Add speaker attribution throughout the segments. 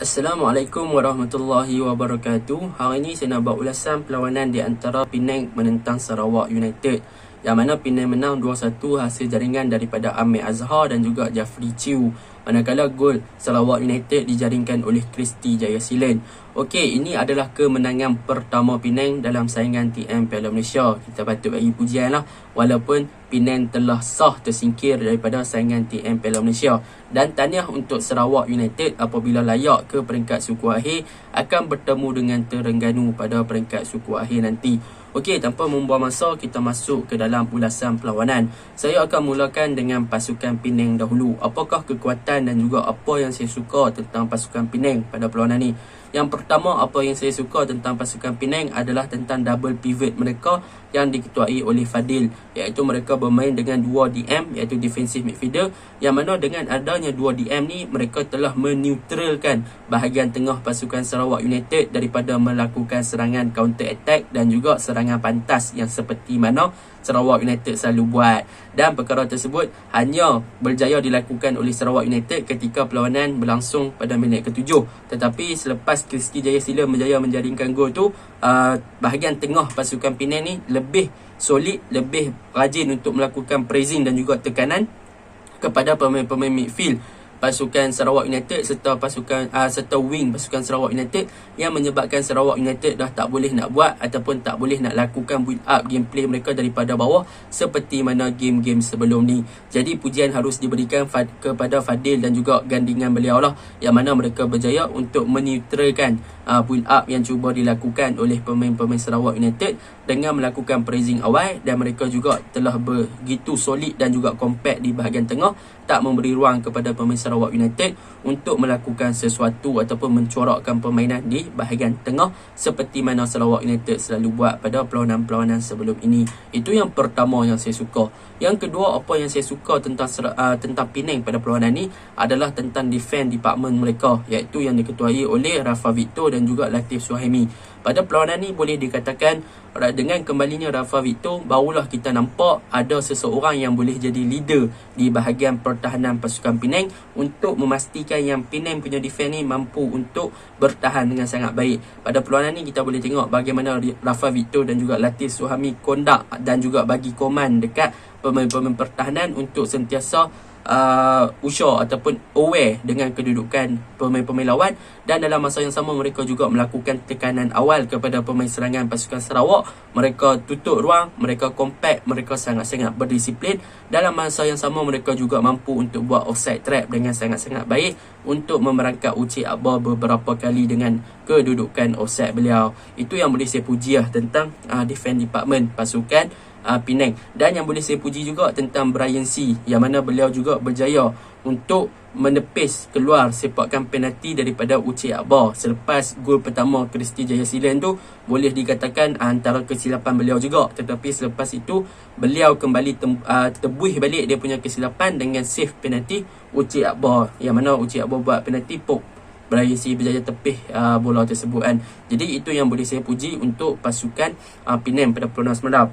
Speaker 1: Assalamualaikum warahmatullahi wabarakatuh. Hari ini saya nak buat ulasan perlawanan di antara Penang menentang Sarawak United, yang mana Penang menang 2-1 hasil jaringan daripada Amir Azhar dan juga Jafri Chiu, manakala gol Sarawak United dijaringkan oleh Kristi Jayasilan. Okey, ini adalah kemenangan pertama Penang dalam saingan TM Piala Malaysia. Kita patut bagi pujian lah, walaupun Penang telah sah tersingkir daripada saingan TM Piala Malaysia. Dan tahniah untuk Sarawak United apabila layak ke peringkat suku akhir, akan bertemu dengan Terengganu pada peringkat suku akhir nanti. Okey, tanpa membuang masa, kita masuk ke dalam ulasan perlawanan. Saya akan mulakan dengan pasukan Penang dahulu. Apakah kekuatan dan juga apa yang saya suka tentang pasukan Penang pada perlawanan ni? Yang pertama, apa yang saya suka tentang pasukan Penang adalah tentang double pivot mereka yang diketuai oleh Fadil, iaitu mereka bermain dengan 2 DM, iaitu defensive midfielder, yang mana dengan adanya 2 DM ni, mereka telah meneutralkan bahagian tengah pasukan Sarawak United daripada melakukan serangan counter attack dan juga serangan pantas yang seperti mana Sarawak United selalu buat. Dan perkara tersebut hanya berjaya dilakukan oleh Sarawak United ketika perlawanan berlangsung pada minit ke-7. Tetapi selepas Kristi Jayasilan berjaya menjaringkan gol tu, bahagian tengah pasukan Penang ni lebih solid, lebih rajin untuk melakukan pressing dan juga tekanan kepada pemain-pemain midfield pasukan Sarawak United serta wing pasukan Sarawak United, yang menyebabkan Sarawak United dah tak boleh nak buat ataupun tak boleh nak lakukan build up gameplay mereka daripada bawah seperti mana game-game sebelum ni. Jadi pujian harus diberikan kepada Fadil dan juga gandingan beliau lah, yang mana mereka berjaya untuk meneutralkan build up yang cuba dilakukan oleh pemain-pemain Sarawak United dengan melakukan pressing awal, dan mereka juga telah begitu solid dan juga compact di bahagian tengah, tak memberi ruang kepada pemain Sarawak United untuk melakukan sesuatu ataupun mencorakkan permainan di bahagian tengah seperti mana Sarawak United selalu buat pada perlawanan-perlawanan sebelum ini. Itu yang pertama yang saya suka. Yang kedua, apa yang saya suka tentang Penang pada perlawanan ni adalah tentang defense department mereka, iaitu yang diketuai oleh Rafa Victor dan juga Latif Suhaimi. Pada perlawanan ni boleh dikatakan dengan kembalinya Rafa Victor, barulah kita nampak ada seseorang yang boleh jadi leader di bahagian pertahanan pasukan Penang untuk memastikan yang Penang punya defense ni mampu untuk bertahan dengan sangat baik. Pada perlawanan ni kita boleh tengok bagaimana Rafa Victor dan juga Latif Suhaimi kondak dan juga bagi koman dekat pemain-pemain pertahanan untuk sentiasa usyur ataupun aware dengan kedudukan pemain-pemain lawan, dan dalam masa yang sama mereka juga melakukan tekanan awal kepada pemain serangan pasukan Sarawak. Mereka tutup ruang, mereka compact, mereka sangat-sangat berdisiplin. Dalam masa yang sama mereka juga mampu untuk buat offside trap dengan sangat-sangat baik untuk memerangkap Ucik Akbar beberapa kali dengan kedudukan offside beliau. Itu yang boleh saya puji tentang defense department pasukan Penang. Dan yang boleh saya puji juga tentang Brian C, yang mana beliau juga berjaya untuk menepis keluar sepakan penalti daripada Ucik Akbar selepas gol pertama Kristi Jayasilan tu. Boleh dikatakan antara kesilapan beliau juga, tetapi selepas itu beliau kembali tebus balik dia punya kesilapan dengan save penalti Ucik Akbar, yang mana Ucik Akbar buat penalti pop, Brian C berjaya tepis bola tersebut kan. Jadi itu yang boleh saya puji untuk pasukan Penang pada perlawanan semalam.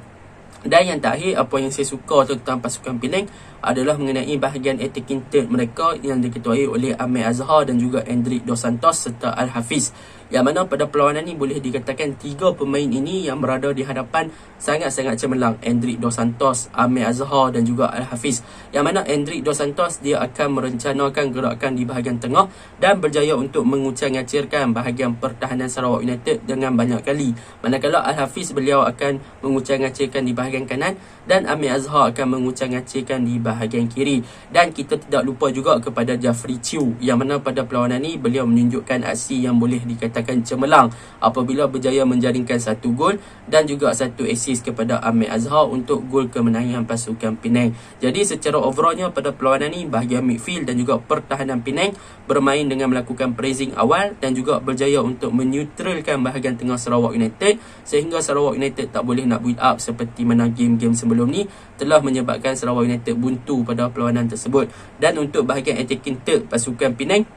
Speaker 1: Dan yang terakhir, apa yang saya suka tentang pasukan Penang adalah mengenai bahagian attacking third mereka yang diketuai oleh Amir Azhar dan juga Hendrik Dos Santos serta Al-Hafiz, yang mana pada perlawanan ini boleh dikatakan 3 pemain ini yang berada di hadapan sangat-sangat cemerlang. Hendrik Dos Santos, Amir Azhar dan juga Al-Hafiz, yang mana Hendrik Dos Santos dia akan merencanakan gerakan di bahagian tengah dan berjaya untuk mengucang-ngacirkan bahagian pertahanan Sarawak United dengan banyak kali, manakala Al-Hafiz beliau akan mengucang-ngacirkan di bahagian kanan dan Amir Azhar akan mengucang-ngacirkan di bahagian kiri. Dan kita tidak lupa juga kepada Jafri Chiu, yang mana pada perlawanan ini beliau menunjukkan aksi yang boleh dikatakan cemerlang apabila berjaya menjaringkan 1 gol dan juga 1 assist kepada Amir Azhar untuk gol kemenangan pasukan Penang. Jadi secara overallnya pada perlawanan ini, bahagian midfield dan juga pertahanan Penang bermain dengan melakukan pressing awal dan juga berjaya untuk meneutralkan bahagian tengah Sarawak United, sehingga Sarawak United tak boleh nak build up seperti mana game-game sebelum ni telah menyebabkan Sarawak United buntu pada perlawanan tersebut. Dan untuk bahagian attacking third pasukan Penang,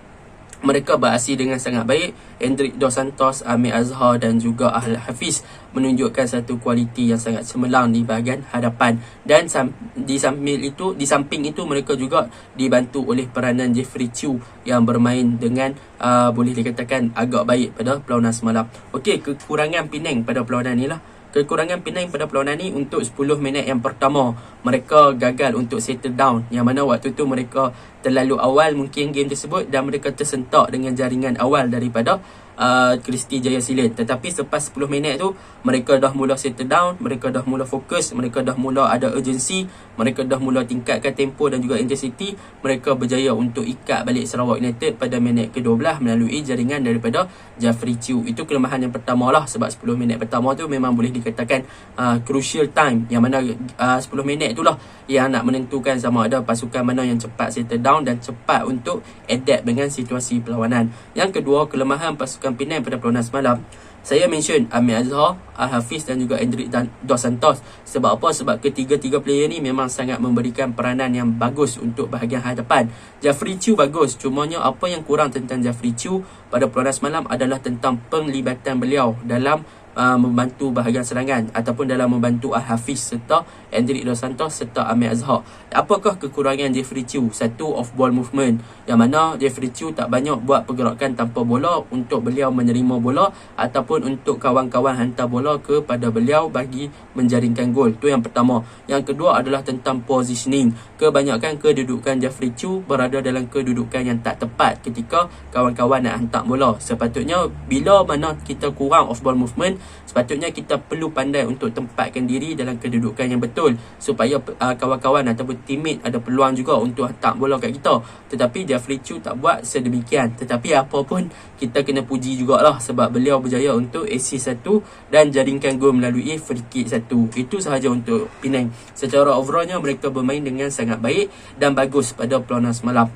Speaker 1: mereka beraksi dengan sangat baik. Hendrik Dos Santos, Amir Azhar dan juga Ahli Hafiz menunjukkan satu kualiti yang sangat cemerlang di bahagian hadapan. Dan di samping itu mereka juga dibantu oleh peranan Jeffrey Chew yang bermain dengan boleh dikatakan agak baik pada perlawanan semalam. Okey, kekurangan Penang pada perlawanan ni lah. Kekurangan Penang pada perlawanan ni, untuk 10 minit yang pertama mereka gagal untuk settle down, yang mana waktu tu mereka terlalu awal mungkin game tersebut dan mereka tersentak dengan jaringan awal daripada Kristi Jaya Silin. Tetapi selepas 10 minit tu mereka dah mula settle down, mereka dah mula fokus, mereka dah mula ada urgency, mereka dah mula tingkatkan tempo dan juga intensity. Mereka berjaya untuk ikat balik Sarawak United pada minit ke-12 melalui jaringan daripada Jeffrey Chew. Itu kelemahan yang pertama lah, sebab 10 minit pertama tu memang boleh dikatakan crucial time, yang mana 10 minit itulah yang nak menentukan sama ada pasukan mana yang cepat settle down dan cepat untuk adapt dengan situasi perlawanan. Yang kedua, kelemahan pasukan Penang pada perlawanan semalam, saya mention Amir Azhar, Al-Hafiz dan juga Hendrik Dos Santos. Sebab apa? Sebab ketiga-tiga player ni memang sangat memberikan peranan yang bagus untuk bahagian hadapan. Jeffrey Chew bagus, cumanya apa yang kurang tentang Jeffrey Chew pada perlawanan semalam adalah tentang penglibatan beliau dalam membantu bahagian serangan ataupun dalam membantu Al-Hafiz serta Hendrik Dos Santos serta Amir Azhar. Apakah kekurangan Jeffrey Chew? Satu, off ball movement, yang mana Jeffrey Chew tak banyak buat pergerakan tanpa bola untuk beliau menerima bola ataupun untuk kawan-kawan hantar bola kepada beliau bagi menjaringkan gol. Itu yang pertama. Yang kedua adalah tentang positioning. Kebanyakan kedudukan Jeffrey Chew berada dalam kedudukan yang tak tepat ketika kawan-kawan nak hantar bola. Sepatutnya bila mana kita kurang off ball movement, sepatutnya kita perlu pandai untuk tempatkan diri dalam kedudukan yang betul supaya kawan-kawan ataupun teammate ada peluang juga untuk hantar bola kat kita. Tetapi Jeffrey Chew tak buat sedemikian. Tetapi apa pun kita kena puji jugalah sebab beliau berjaya untuk assist satu dan jaringkan gol melalui free kick satu. Itu sahaja untuk Penang. Secara overallnya mereka bermain dengan sangat baik dan bagus pada perlawanan semalam.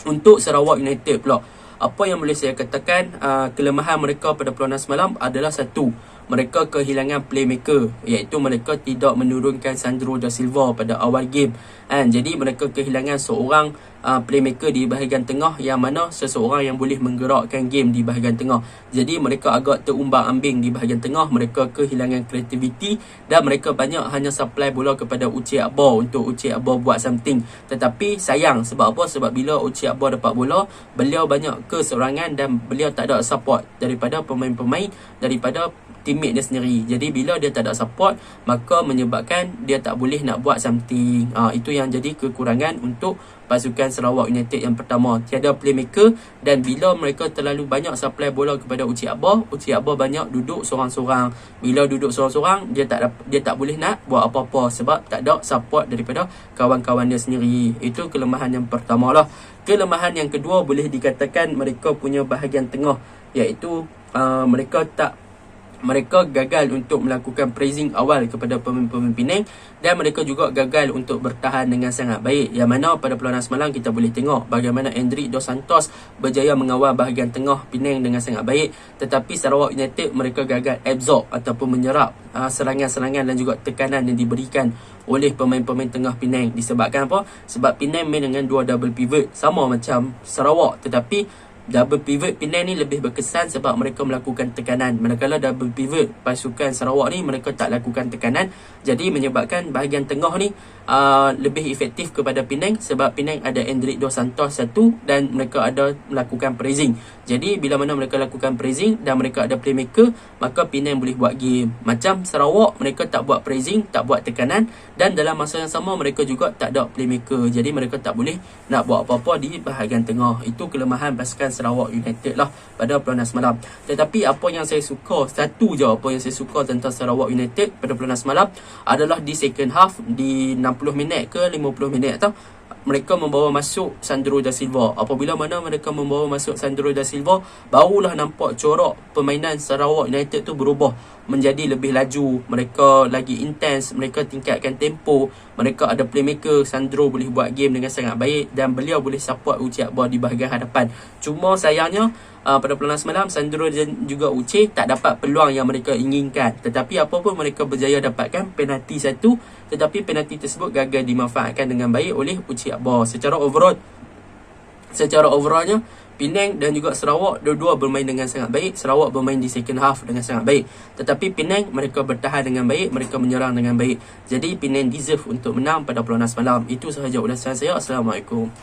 Speaker 1: Untuk Sarawak United pula, apa yang boleh saya katakan kelemahan mereka pada perlawanan semalam adalah satu, mereka kehilangan playmaker, iaitu mereka tidak menurunkan Sandro Da Silva pada awal game. Jadi mereka kehilangan seorang playmaker di bahagian tengah, yang mana seseorang yang boleh menggerakkan game di bahagian tengah. Jadi mereka agak terumbang-ambing di bahagian tengah, mereka kehilangan kreativiti dan mereka banyak hanya supply bola kepada Uche Akbar untuk Uche Akbar buat something. Tetapi sayang, sebab apa? Sebab bila Uche Akbar dapat bola, beliau banyak keseorangan dan beliau tak ada support daripada pemain-pemain, daripada teammate dia sendiri. Jadi bila dia tak ada support, maka menyebabkan dia tak boleh nak buat something. Itu yang jadi kekurangan untuk pasukan Sarawak United yang pertama. Tiada playmaker, dan bila mereka terlalu banyak supply bola kepada Uche Akbar banyak duduk sorang-sorang. Bila duduk sorang-sorang, dia tak boleh nak buat apa-apa sebab tak ada support daripada kawan-kawan dia sendiri. Itu kelemahan yang pertama lah. Kelemahan yang kedua boleh dikatakan mereka punya bahagian tengah, iaitu mereka gagal untuk melakukan pressing awal kepada pemain-pemain Penang dan mereka juga gagal untuk bertahan dengan sangat baik. Yang mana pada perlawanan semalam kita boleh tengok bagaimana Hendrik Dos Santos berjaya mengawal bahagian tengah Penang dengan sangat baik, tetapi Sarawak United mereka gagal absorb ataupun menyerap serangan-serangan dan juga tekanan yang diberikan oleh pemain-pemain tengah Penang. Disebabkan apa? Sebab Penang main dengan dua double pivot sama macam Sarawak, tetapi double pivot Penang ni lebih berkesan sebab mereka melakukan tekanan, manakala double pivot pasukan Sarawak ni mereka tak lakukan tekanan. Jadi menyebabkan bahagian tengah ni lebih efektif kepada Penang sebab Penang ada Hendrik Dos Santos satu dan mereka ada melakukan pressing. Jadi bila mana mereka lakukan pressing dan mereka ada playmaker, maka Penang boleh buat game. Macam Sarawak, mereka tak buat pressing, tak buat tekanan, dan dalam masa yang sama mereka juga tak ada playmaker. Jadi mereka tak boleh nak buat apa-apa di bahagian tengah. Itu kelemahan pasukan Sarawak United lah pada perlawanan semalam. Tetapi apa yang saya suka, satu je apa yang saya suka tentang Sarawak United pada perlawanan semalam adalah di second half, di 60 minit ke 50 minit tau, mereka membawa masuk Sandro Da Silva. Apabila mana mereka membawa masuk Sandro Da Silva, barulah nampak corak permainan Sarawak United tu berubah menjadi lebih laju. Mereka lagi intens, mereka tingkatkan tempo, mereka ada playmaker. Sandro boleh buat game dengan sangat baik dan beliau boleh support Uche Akbar di bahagian hadapan. Cuma sayangnya pada perlawanan semalam, Sandro dan juga Uche tak dapat peluang yang mereka inginkan. Tetapi apa pun mereka berjaya dapatkan penalti satu, tetapi penalti tersebut gagal dimanfaatkan dengan baik oleh Uche Akbar. Secara overallnya Penang dan juga Sarawak dua-dua bermain dengan sangat baik. Sarawak bermain di second half dengan sangat baik. Tetapi Penang mereka bertahan dengan baik, mereka menyerang dengan baik. Jadi Penang deserve untuk menang pada perlawanan semalam. Itu sahaja ulasan saya. Assalamualaikum.